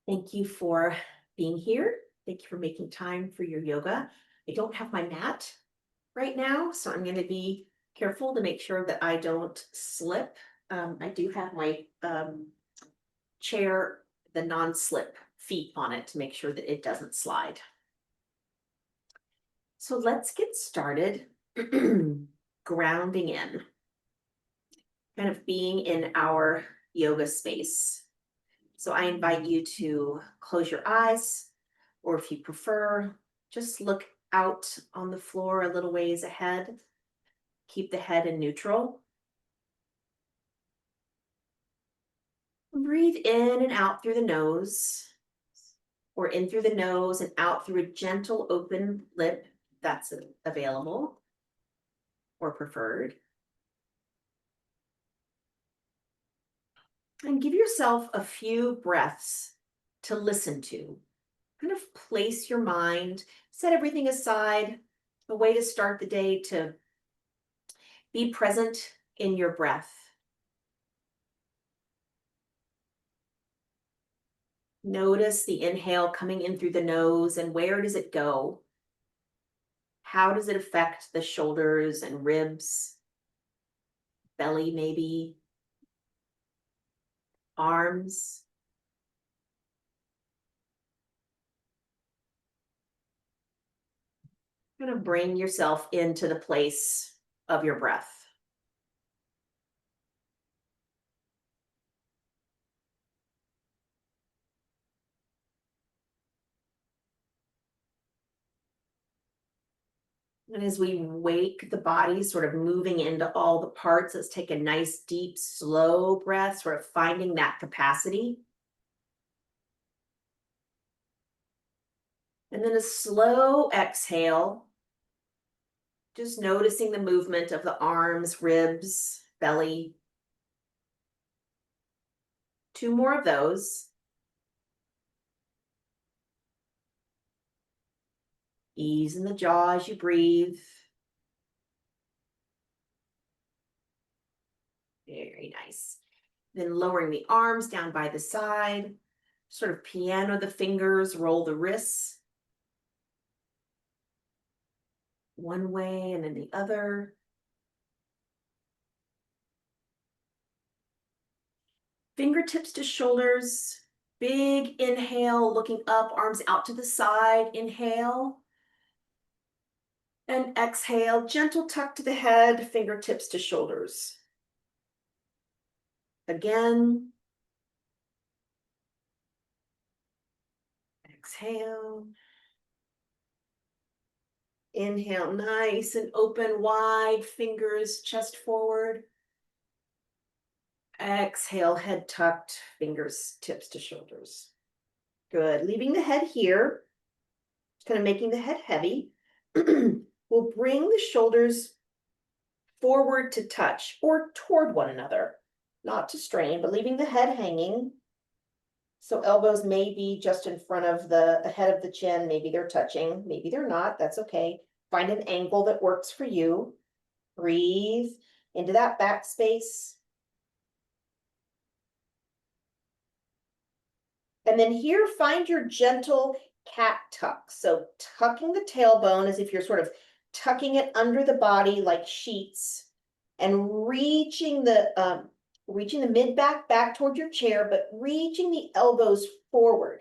Thank you for being here. Thank you for making time for your yoga. I don't have my mat right now, so I'm going to be careful to make sure that I don't slip. I do have my chair, the non-slip feet on it to make sure that it doesn't slide. So let's get started. Grounding in, kind of being in our yoga space. So I invite you to close your eyes, or if you prefer, just look out on the floor a little ways ahead. Keep the head in neutral. Breathe in and out through the nose, or in through the nose and out through a gentle open lip, if that's available or preferred. And give yourself a few breaths to listen to. Kind of place your mind, set everything aside, a way to start the day to be present in your breath. Notice the inhale coming in through the nose, and where does it go? How does it affect the shoulders and ribs, belly maybe, arms? Kind of bring yourself into the place of your breath. And as we wake the body, sort of moving into all the parts, let's take a nice, deep, slow breath, sort of finding that capacity. And then a slow exhale, just noticing the movement of the arms, ribs, belly. 2 more of those. Ease in the jaw as you breathe. Very nice. Then lowering the arms down by the side, sort of piano the fingers, roll the wrists. One way and then the other. Fingertips to shoulders. Big inhale, looking up, arms out to the side. Inhale. And exhale, gentle tuck to the head, fingertips to shoulders. Again. Exhale. Inhale, nice and open, wide, fingers, chest forward. Exhale, head tucked, fingers, tips to shoulders. Good. Leaving the head here, kind of making the head heavy. We'll bring the shoulders forward to touch or toward one another, not to strain, but leaving the head hanging. So elbows may be just in front of the head of the chin. Maybe they're touching, maybe they're not. That's okay. Find an angle that works for you. Breathe into that back space. And then here, find your gentle cat tuck. So tucking the tailbone as if you're sort of tucking it under the body like sheets, and reaching the mid back toward your chair, but reaching the elbows forward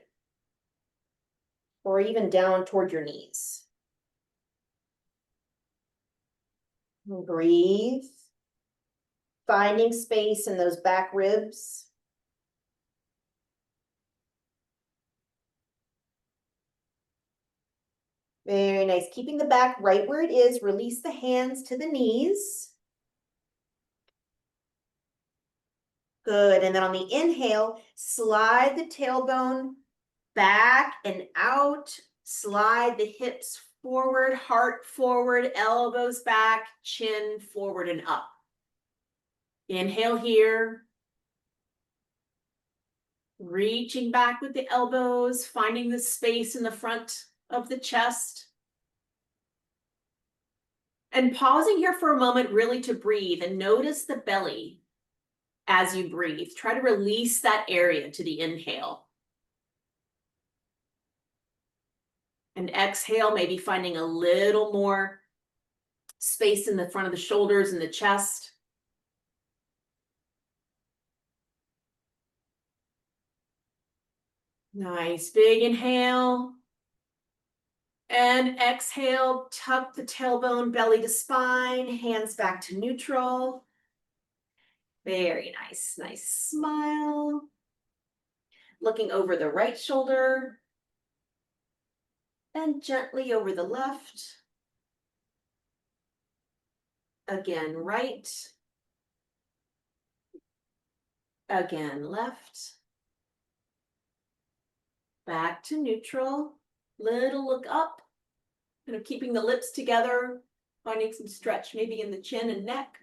or even down toward your knees. And breathe, finding space in those back ribs. Very nice. Keeping the back right where it is. Release the hands to the knees. Good. And then on the inhale, slide the tailbone back and out. Slide the hips forward, heart forward, elbows back, chin forward and up. Inhale here. Reaching back with the elbows, finding the space in the front of the chest. And pausing here for a moment really to breathe and notice the belly as you breathe. Try to release that area to the inhale. And exhale, maybe finding a little more space in the front of the shoulders and the chest. Nice, big inhale. And exhale, tuck the tailbone, belly to spine, hands back to neutral. Very nice, nice smile. Looking over the right shoulder and gently over the left. Again, right. Again, left. Back to neutral. Little look up. Kind of keeping the lips together, finding some stretch maybe in the chin and neck.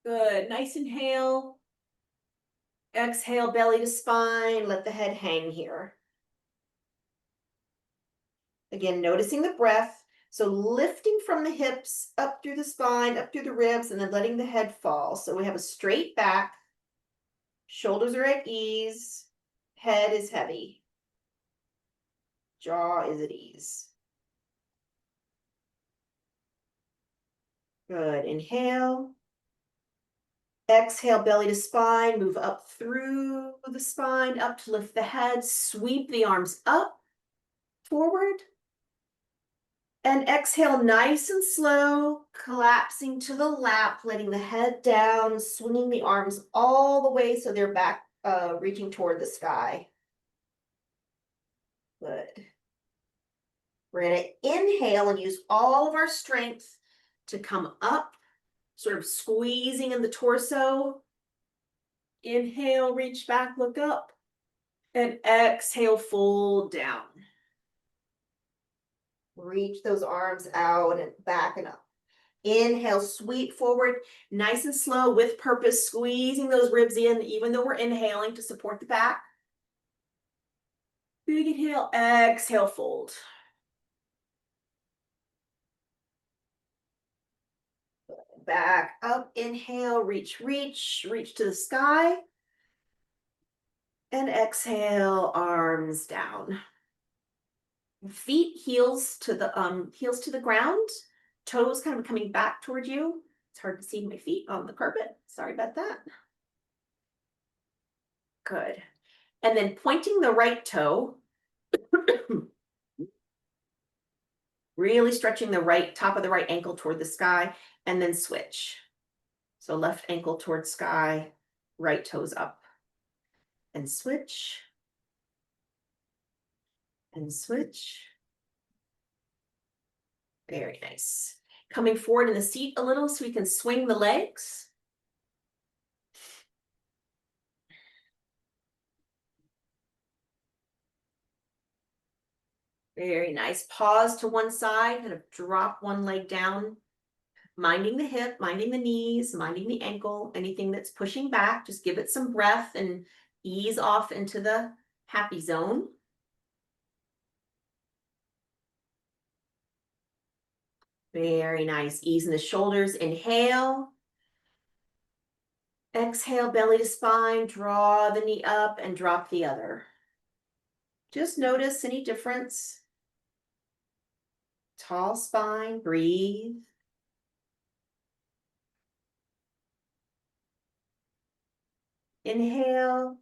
Good, nice inhale. Exhale, belly to spine, let the head hang here. Again, noticing the breath. So lifting from the hips, up through the spine, up through the ribs, and then letting the head fall. So we have a straight back, shoulders are at ease, head is heavy, jaw is at ease. Good, inhale. Exhale, belly to spine, move up through the spine, up to lift the head, sweep the arms up, forward. And exhale, nice and slow, collapsing to the lap, letting the head down, swinging the arms all the way so they're back, reaching toward the sky. Good. We're going to inhale and use all of our strength to come up, sort of squeezing in the torso. Inhale, reach back, look up. And exhale, fold down. Reach those arms out and back and up. Inhale, sweep forward, nice and slow with purpose, squeezing those ribs in, even though we're inhaling to support the back. Big inhale, exhale, fold. Back up, inhale, reach, reach, reach to the sky. And exhale, arms down. Feet, heels to the ground, toes kind of coming back toward you. It's hard to see my feet on the carpet. Sorry about that. Good. And then pointing the right toe, really stretching the right top of the right ankle toward the sky, and then switch. So left ankle towards sky, right toes up. And switch. And switch. Very nice. Coming forward in the seat a little so we can swing the legs. Very nice. Pause to one side, kind of drop one leg down, minding the hip, minding the knees, minding the ankle, anything that's pushing back, just give it some breath and ease off into the happy zone. Very nice. Ease in the shoulders. Inhale. Exhale, belly to spine. Draw the knee up and drop the other. Just notice any difference. Tall spine. Breathe. Inhale.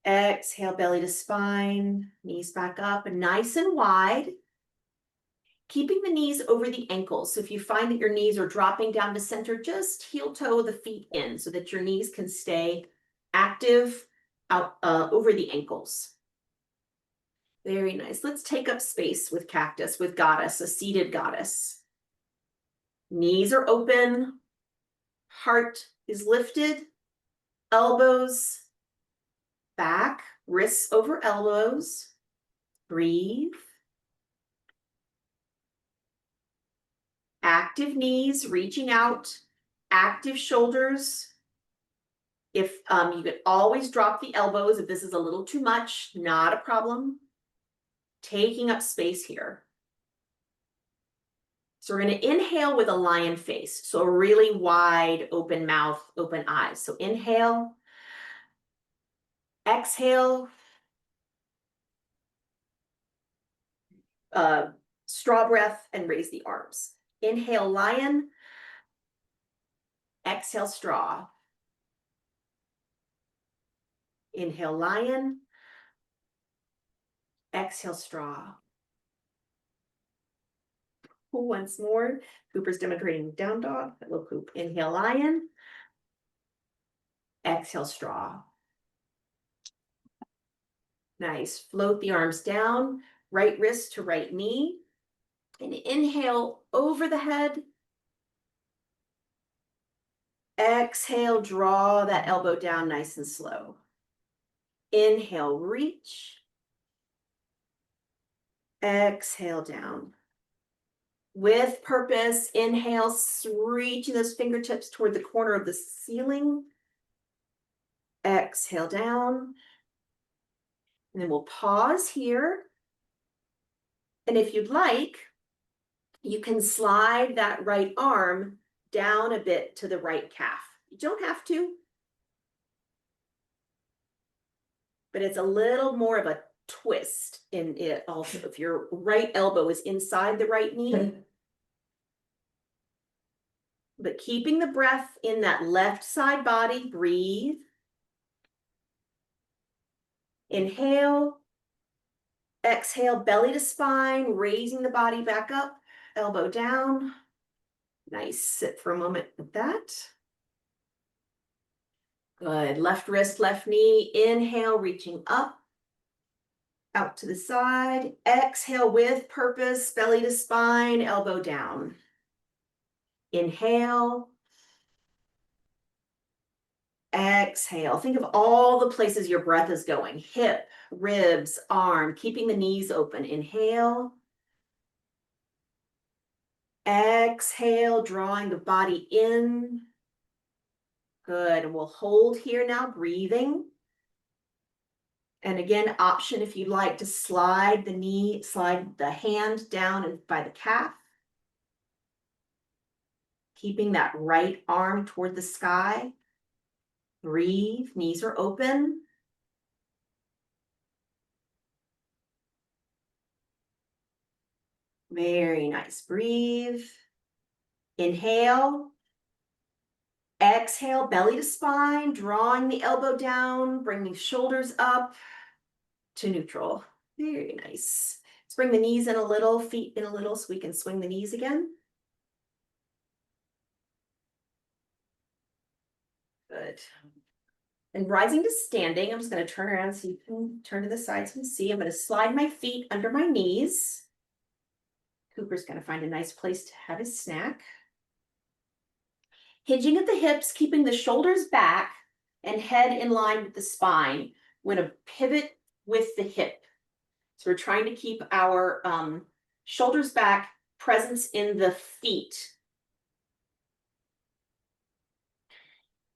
Exhale, belly to spine. Knees back up and nice and wide. Keeping the knees over the ankles. So if you find that your knees are dropping down to center, just heel toe the feet in so that your knees can stay active out over the ankles. Very nice. Let's take up space with cactus, with goddess, a seated goddess. Knees are open. Heart is lifted. Elbows back, wrists over elbows. Breathe. Active knees reaching out, active shoulders. If you could always drop the elbows if this is a little too much, not a problem. Taking up space here. So we're going to inhale with a lion face. So a really wide open mouth, open eyes. So inhale, exhale, straw breath and raise the arms. Inhale, lion. Exhale, straw. Inhale, lion. Exhale, straw. Once more. Cooper's demonstrating down dog. Hello, Coop. Inhale, lion. Exhale, straw. Nice. Float the arms down. Right wrist to right knee. And inhale over the head. Exhale, draw that elbow down nice and slow. Inhale, reach. Exhale, down. With purpose, inhale, reaching those fingertips toward the corner of the ceiling. Exhale, down. And then we'll pause here. And if you'd like, you can slide that right arm down a bit to the right calf. You don't have to, but it's a little more of a twist in it also. If your right elbow is inside the right knee, but keeping the breath in that left side body, breathe. Inhale, exhale, belly to spine, raising the body back up, elbow down. Nice, sit for a moment with that. Good, left wrist, left knee, inhale, reaching up, out to the side. Exhale with purpose, belly to spine, elbow down. Inhale. Exhale. Think of all the places your breath is going. Hip, ribs, arm, keeping the knees open. Inhale. Exhale, drawing the body in. Good. And we'll hold here now, breathing. And again, option if you'd like to slide the hand down and by the calf. Keeping that right arm toward the sky. Breathe, knees are open. Very nice. Breathe. Inhale. Exhale, belly to spine, drawing the elbow down, bringing shoulders up to neutral. Very nice. Let's bring the knees in a little, feet in a little, so we can swing the knees again. Good. And rising to standing, I'm just going to turn around so you can turn to the side so you can see. I'm going to slide my feet under my knees. Cooper's going to find a nice place to have his snack. Hinging at the hips, keeping the shoulders back and head in line with the spine. We're going to pivot with the hip. So we're trying to keep our shoulders back, presence in the feet.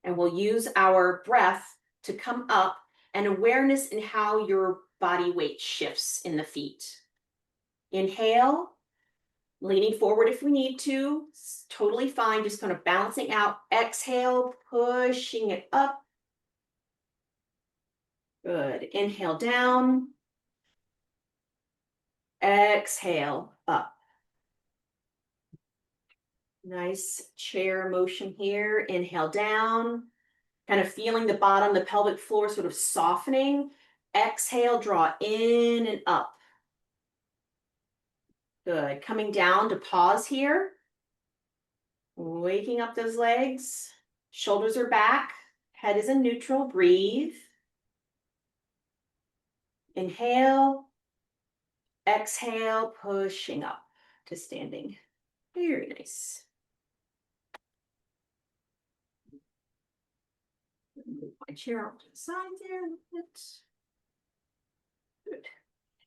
And we'll use our breath to come up and awareness in how your body weight shifts in the feet. Inhale, leaning forward if we need to, it's totally fine, just kind of balancing out. Exhale, pushing it up. Good. Inhale down. Exhale up. Nice chair motion here. Inhale down. Kind of feeling the bottom, the pelvic floor sort of softening. Exhale, draw in and up. Good. Coming down to pause here. Waking up those legs. Shoulders are back. Head is in neutral. Breathe. Inhale. Exhale, pushing up to standing. Very nice. Move my chair off to the side there a little bit. Good.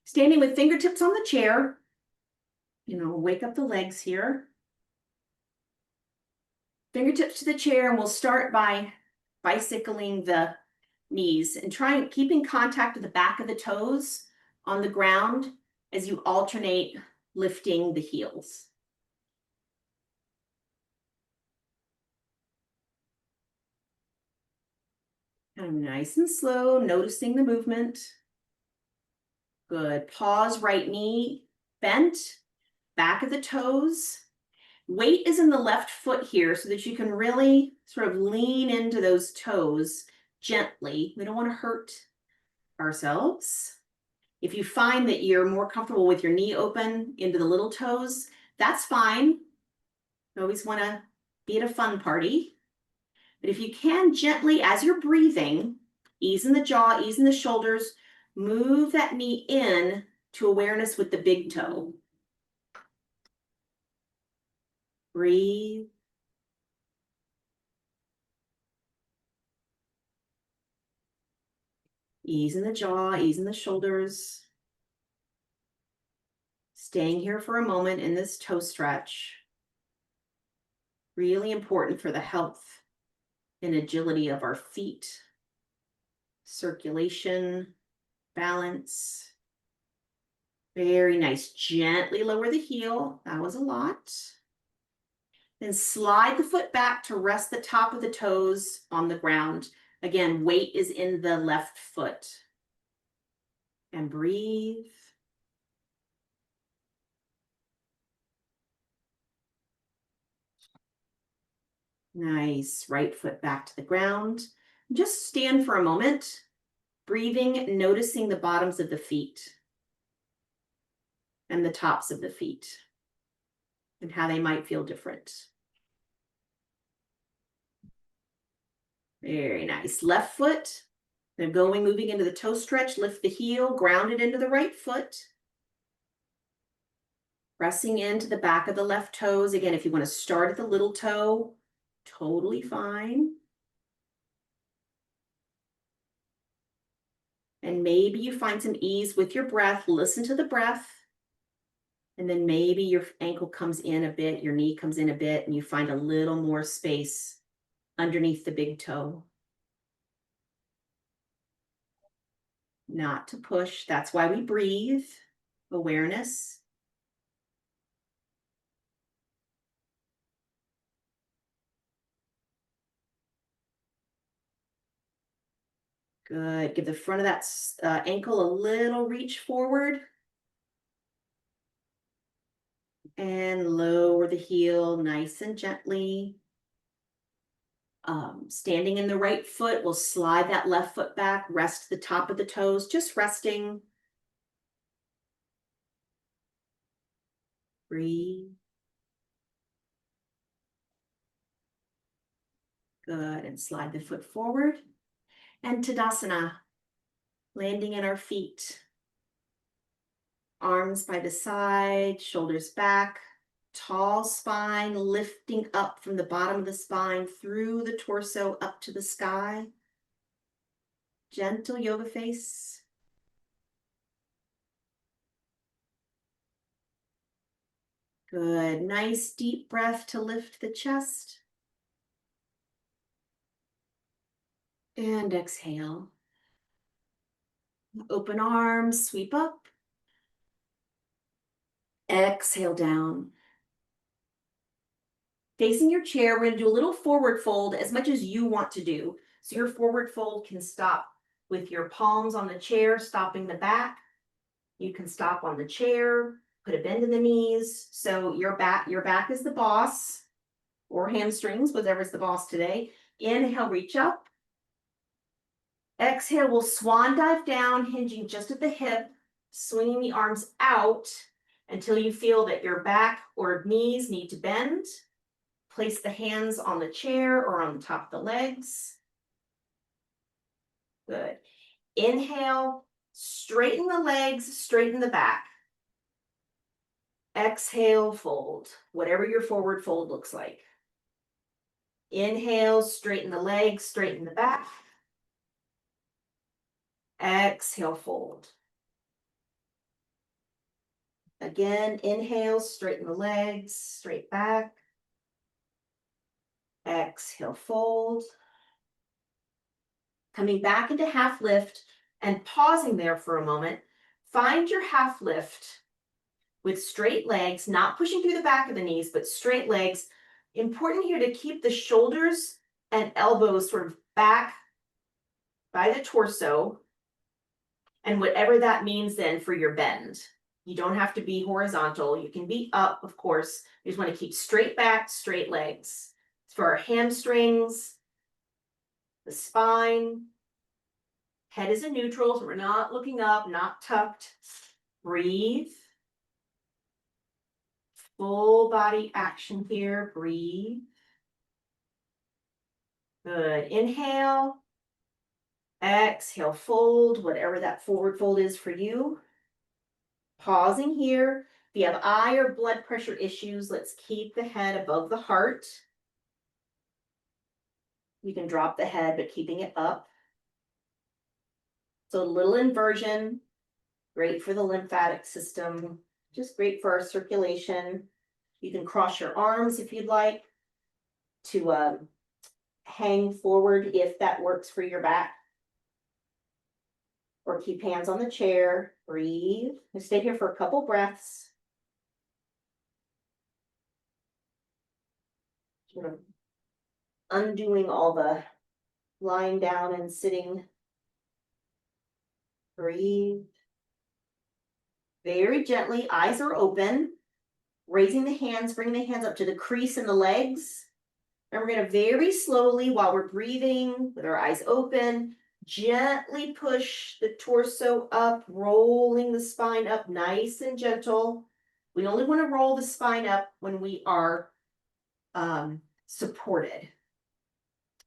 Standing with fingertips on the chair. Wake up the legs here. Fingertips to the chair, and we'll start by bicycling the knees and keeping contact with the back of the toes on the ground as you alternate lifting the heels. Kind of nice and slow, noticing the movement. Good. Pause, right knee bent, back of the toes. Weight is in the left foot here so that you can really sort of lean into those toes gently. We don't want to hurt ourselves. If you find that you're more comfortable with your knee open into the little toes, that's fine. You always want to be at a fun party. But if you can gently, as you're breathing, ease in the jaw, ease in the shoulders, move that knee in to awareness with the big toe. Breathe. Ease in the jaw, ease in the shoulders. Staying here for a moment in this toe stretch. Really important for the health and agility of our feet. Circulation, balance. Very nice. Gently lower the heel. That was a lot. Then slide the foot back to rest the top of the toes on the ground. Again, weight is in the left foot. And breathe. Nice. Right foot back to the ground. Just stand for a moment, breathing, noticing the bottoms of the feet and the tops of the feet and how they might feel different. Very nice. Left foot. Then moving into the toe stretch, lift the heel, ground it into the right foot. Pressing into the back of the left toes. Again, if you want to start at the little toe, totally fine. And maybe you find some ease with your breath. Listen to the breath. And then maybe your ankle comes in a bit, your knee comes in a bit, and you find a little more space underneath the big toe. Not to push. That's why we breathe. Awareness. Good. Give the front of that ankle a little reach forward. And lower the heel nice and gently. Standing in the right foot, we'll slide that left foot back, rest the top of the toes, just resting. Breathe. Good. And slide the foot forward. And Tadasana, landing in our feet. Arms by the side, shoulders back, tall spine, lifting up from the bottom of the spine through the torso up to the sky. Gentle yoga face. Good. Nice deep breath to lift the chest. And exhale. Open arms, sweep up. Exhale down. Facing your chair, we're going to do a little forward fold as much as you want to do. So your forward fold can stop with your palms on the chair, stopping the back. You can stop on the chair, put a bend in the knees. So your back is the boss, or hamstrings, whatever's the boss today. Inhale, reach up. Exhale, we'll swan dive down, hinging just at the hip, swinging the arms out until you feel that your back or knees need to bend. Place the hands on the chair or on the top of the legs. Good. Inhale, straighten the legs, straighten the back. Exhale, fold, whatever your forward fold looks like. Inhale, straighten the legs, straighten the back. Exhale, fold. Again, inhale, straighten the legs, straight back. Exhale, fold. Coming back into half lift and pausing there for a moment. Find your half lift with straight legs, not pushing through the back of the knees, but straight legs. Important here to keep the shoulders and elbows sort of back by the torso, and whatever that means then for your bend. You don't have to be horizontal. You can be up, of course. You just want to keep straight back, straight legs. It's for our hamstrings, the spine. Head is in neutral, so we're not looking up, not tucked. Breathe. Full body action here. Breathe. Good. Inhale. Exhale, fold, whatever that forward fold is for you. Pausing here. If you have eye or blood pressure issues, let's keep the head above the heart. You can drop the head, but keeping it up. So a little inversion, great for the lymphatic system, just great for our circulation. You can cross your arms if you'd like to hang forward if that works for your back. Or keep hands on the chair, breathe, and stay here for a couple breaths. Sort of undoing all the lying down and sitting. Breathe. Very gently, eyes are open. Raising the hands, bringing the hands up to the crease in the legs. And we're going to very slowly, while we're breathing, with our eyes open, gently push the torso up, rolling the spine up nice and gentle. We only want to roll the spine up when we are supported.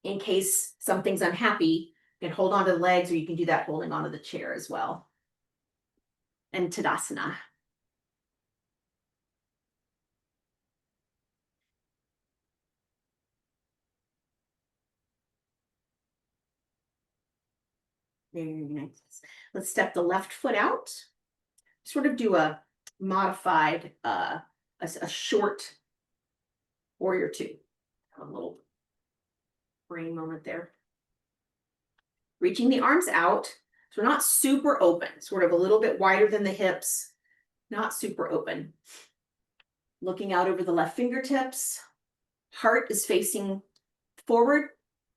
In case something's unhappy, you can hold on to the legs, or you can do that holding onto the chair as well. And Tadasana. Very nice. Let's step the left foot out. Sort of do a modified, a short warrior two. A little brain moment there. Reaching the arms out. So we're not super open, sort of a little bit wider than the hips, not super open. Looking out over the left fingertips. Heart is facing forward,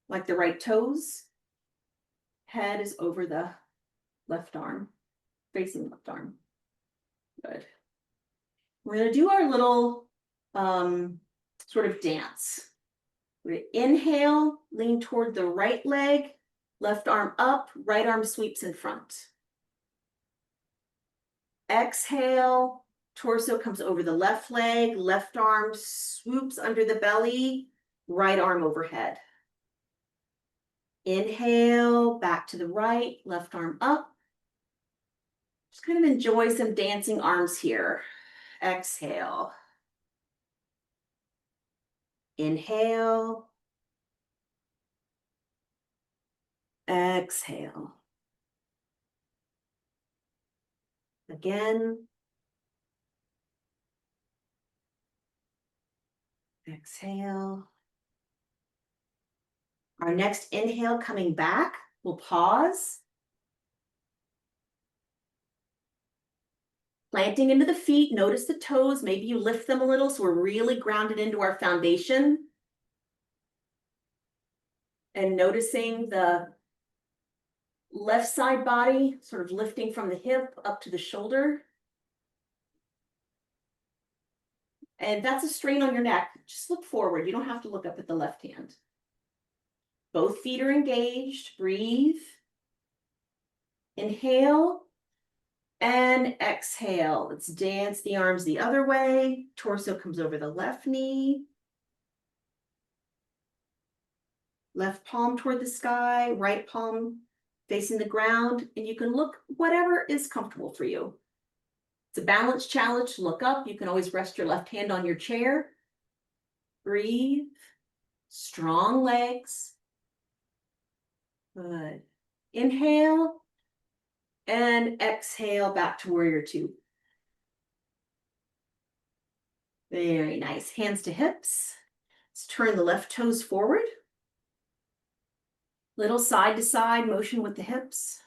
like the right toes. Head is over the left arm, facing the left arm. Good. We're going to do our little sort of dance. We're going to inhale, lean toward the right leg, left arm up, right arm sweeps in front. Exhale, torso comes over the left leg, left arm swoops under the belly, right arm overhead. Inhale, back to the right, left arm up. Just kind of enjoy some dancing arms here. Exhale. Inhale. Exhale. Again. Exhale. Our next inhale coming back, we'll pause. Planting into the feet, notice the toes, maybe you lift them a little so we're really grounded into our foundation. And noticing the left side body sort of lifting from the hip up to the shoulder. And that's a strain on your neck. Just look forward. You don't have to look up at the left hand. Both feet are engaged. Breathe. Inhale and exhale. Let's dance the arms the other way. Torso comes over the left knee. Left palm toward the sky, right palm facing the ground. And you can look whatever is comfortable for you. It's a balance challenge. Look up. You can always rest your left hand on your chair. Breathe. Strong legs. Good. Inhale and exhale back to warrior two. Very nice. Hands to hips. Let's turn the left toes forward. Little side to side motion with the hips.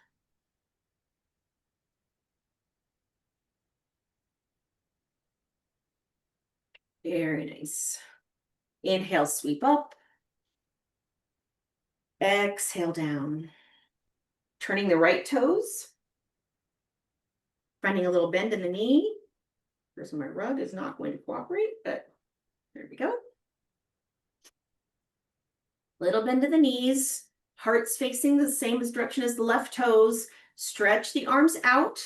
Very nice. Inhale, sweep up. Exhale down. Turning the right toes. Finding a little bend in the knee. Here's my rug is not going to cooperate, but there we go. Little bend of the knees, heart's facing the same direction as the left toes. Stretch the arms out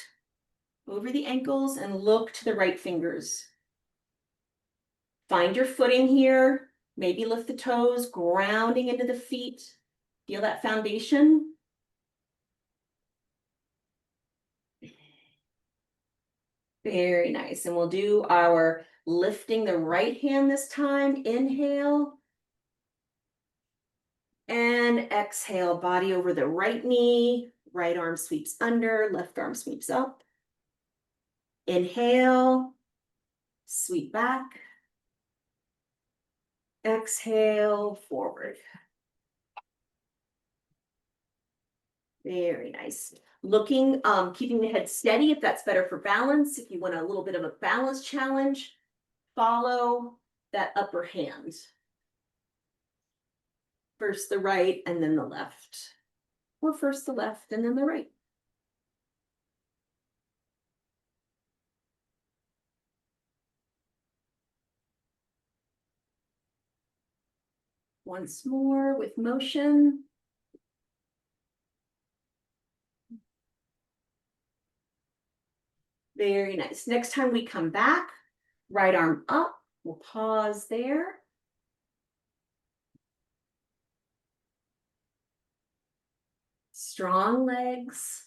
over the ankles and look to the right fingers. Find your footing here. Maybe lift the toes, grounding into the feet. Feel that foundation. Very nice. And we'll do our lifting the right hand this time. Inhale. And exhale, body over the right knee. Right arm sweeps under, left arm sweeps up. Inhale, sweep back. Exhale, forward. Very nice. Looking, keeping the head steady if that's better for balance. If you want a little bit of a balance challenge, follow that upper hand. First the right and then the left. Or first the left and then the right. Once more with motion. Very nice. Next time we come back, right arm up. We'll pause there. Strong legs.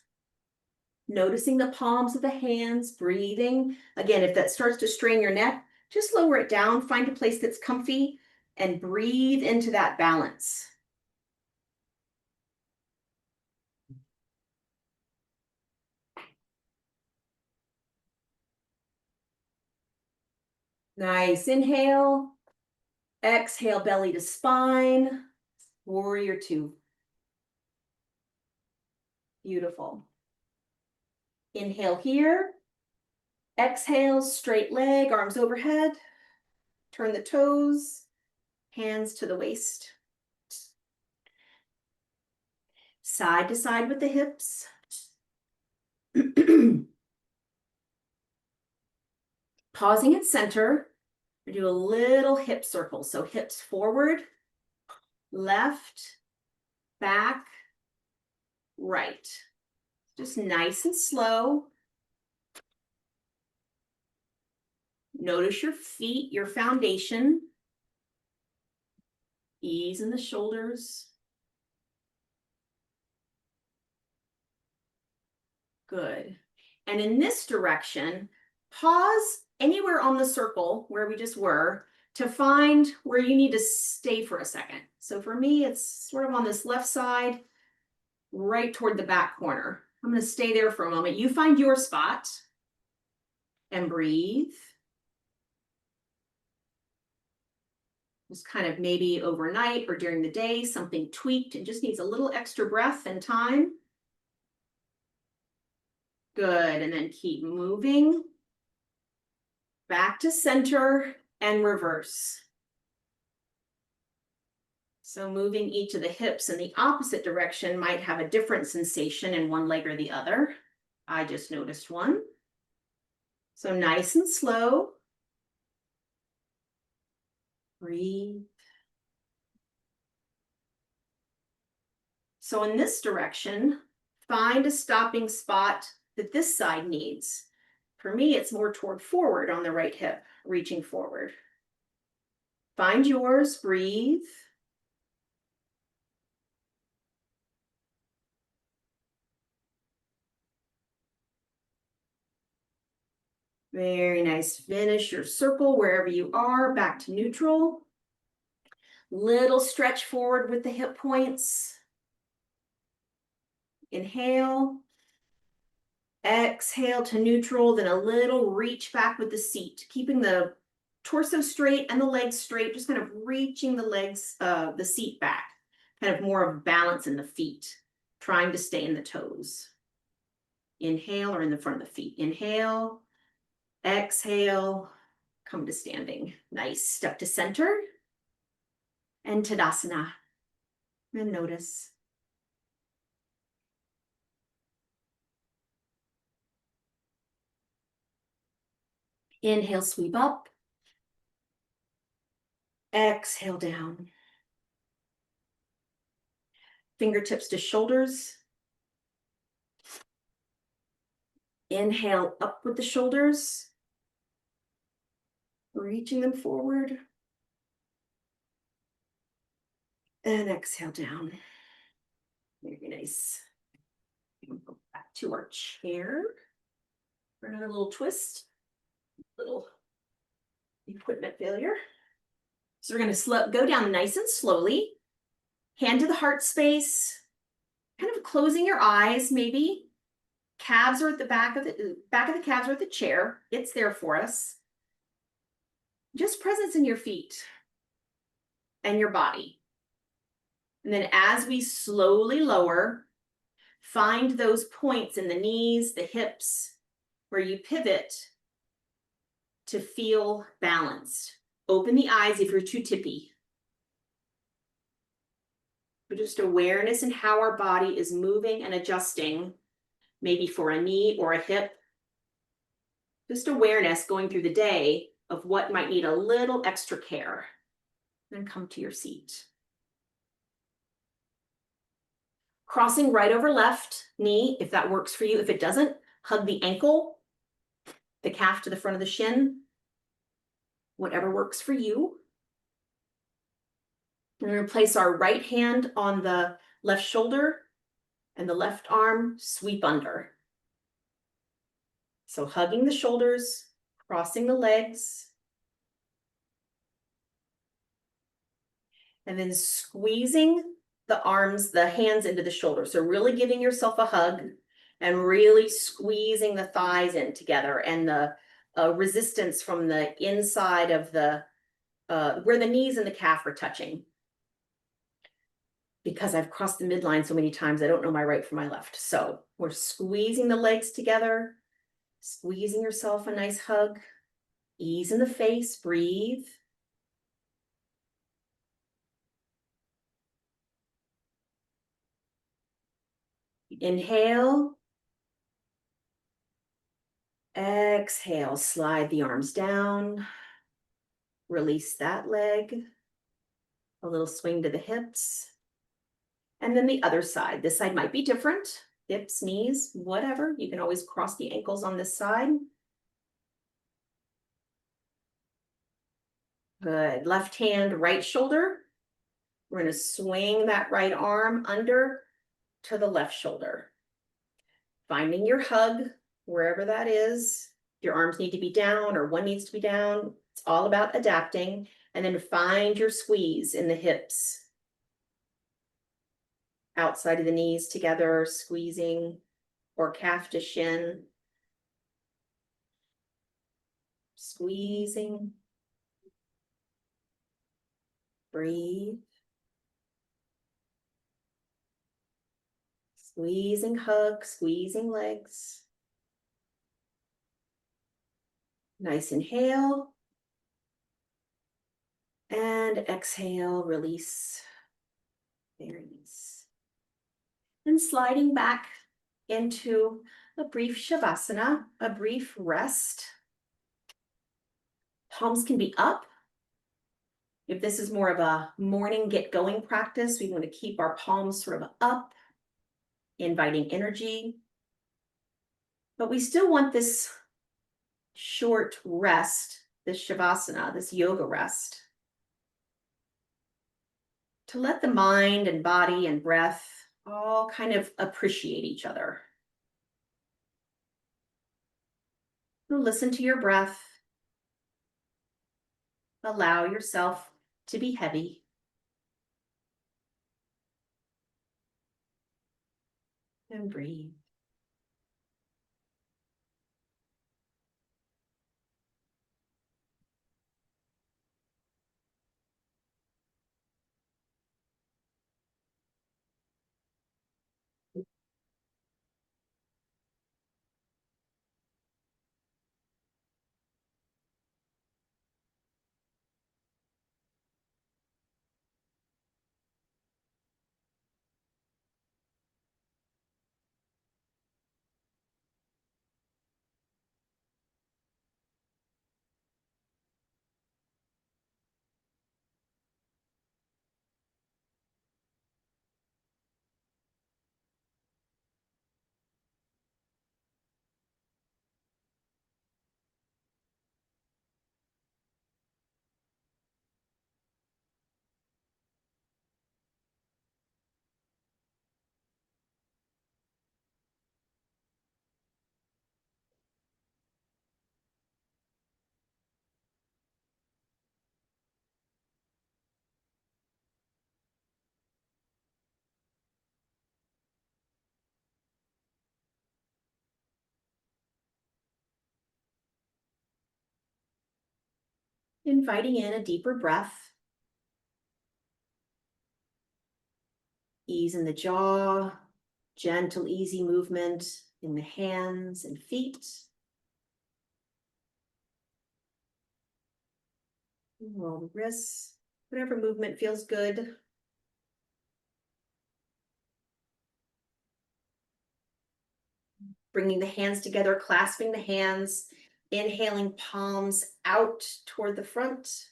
Noticing the palms of the hands, breathing. Again, if that starts to strain your neck, just lower it down, find a place that's comfy, and breathe into that balance. Nice. Inhale. Exhale, belly to spine. Warrior two. Beautiful. Inhale here. Exhale, straight leg, arms overhead. Turn the toes, hands to the waist. Side to side with the hips. Pausing at center. We do a little hip circle. So hips forward, left, back, right. Just nice and slow. Notice your feet, your foundation. Ease in the shoulders. Good. And in this direction, pause anywhere on the circle where we just were to find where you need to stay for a second. So for me, it's sort of on this left side, right toward the back corner. I'm going to stay there for a moment. You find your spot and breathe. Just kind of maybe overnight or during the day, something tweaked and just needs a little extra breath and time. Good, and then keep moving. Back to center and reverse. So moving each of the hips in the opposite direction might have a different sensation in one leg or the other. I just noticed one. So nice and slow. Breathe. So in this direction, find a stopping spot that this side needs. For me, it's more toward forward on the right hip, reaching forward. Find yours, breathe. Very nice. Finish your circle wherever you are, back to neutral. Little stretch forward with the hip points. Inhale. Exhale to neutral, then a little reach back with the seat, keeping the torso straight and the legs straight, just kind of reaching the legs, the seat back, kind of more of balance in the feet, trying to stay in the toes. Inhale or in the front of the feet. Inhale, exhale, come to standing. Nice. Step to center and Tadasana. And notice. Inhale, sweep up. Exhale down. Fingertips to shoulders. Inhale up with the shoulders. Reaching them forward. And exhale down. Very nice. We'll go back to our chair for another little twist. Little equipment failure. So we're going to go down nice and slowly. Hand to the heart space. Kind of closing your eyes, maybe. Calves are at the back of the calves are at the chair. It's there for us. Just presence in your feet and your body. And then as we slowly lower, find those points in the knees, the hips, where you pivot to feel balanced. Open the eyes if you're too tippy. But just awareness in how our body is moving and adjusting, maybe for a knee or a hip. Just awareness going through the day of what might need a little extra care. Then come to your seat. Crossing right over left knee, if that works for you. If it doesn't, hug the ankle, the calf to the front of the shin. Whatever works for you. We're going to place our right hand on the left shoulder and the left arm sweep under. So hugging the shoulders, crossing the legs, and then squeezing the arms, the hands into the shoulders. So really giving yourself a hug and really squeezing the thighs in together and the resistance from the inside of the, where the knees and the calf are touching. Because I've crossed the midline so many times, I don't know my right from my left. So we're squeezing the legs together, squeezing yourself a nice hug, ease in the face, breathe. Inhale. Exhale, slide the arms down. Release that leg. A little swing to the hips. And then the other side. This side might be different. Hips, knees, whatever. You can always cross the ankles on this side. Good. Left hand, right shoulder. We're going to swing that right arm under to the left shoulder. Finding your hug, wherever that is. Your arms need to be down or one needs to be down. It's all about adapting. And then find your squeeze in the hips. Outside of the knees together, squeezing, or calf to shin. Squeezing. Breathe. Squeezing hug, squeezing legs. Nice inhale. And exhale, release. Very nice. And sliding back into a brief shavasana, a brief rest. Palms can be up. If this is more of a morning get going practice, we want to keep our palms sort of up, inviting energy. But we still want this short rest, this shavasana, this yoga rest, to let the mind and body and breath all kind of appreciate each other. Listen to your breath. Allow yourself to be heavy. And breathe. Inviting in a deeper breath. Ease in the jaw, gentle, easy movement in the hands and feet. Roll the wrists, whatever movement feels good. Bringing the hands together, clasping the hands, inhaling palms out toward the front.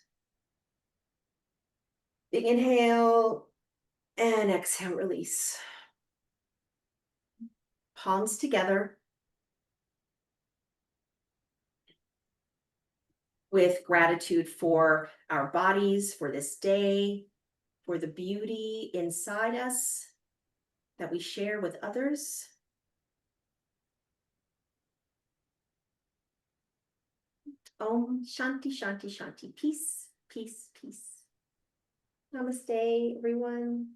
Big inhale and exhale, release. Palms together. With gratitude for our bodies, for this day, for the beauty inside us that we share with others. Om Shanti Shanti Shanti. Peace, peace, peace. Namaste, everyone.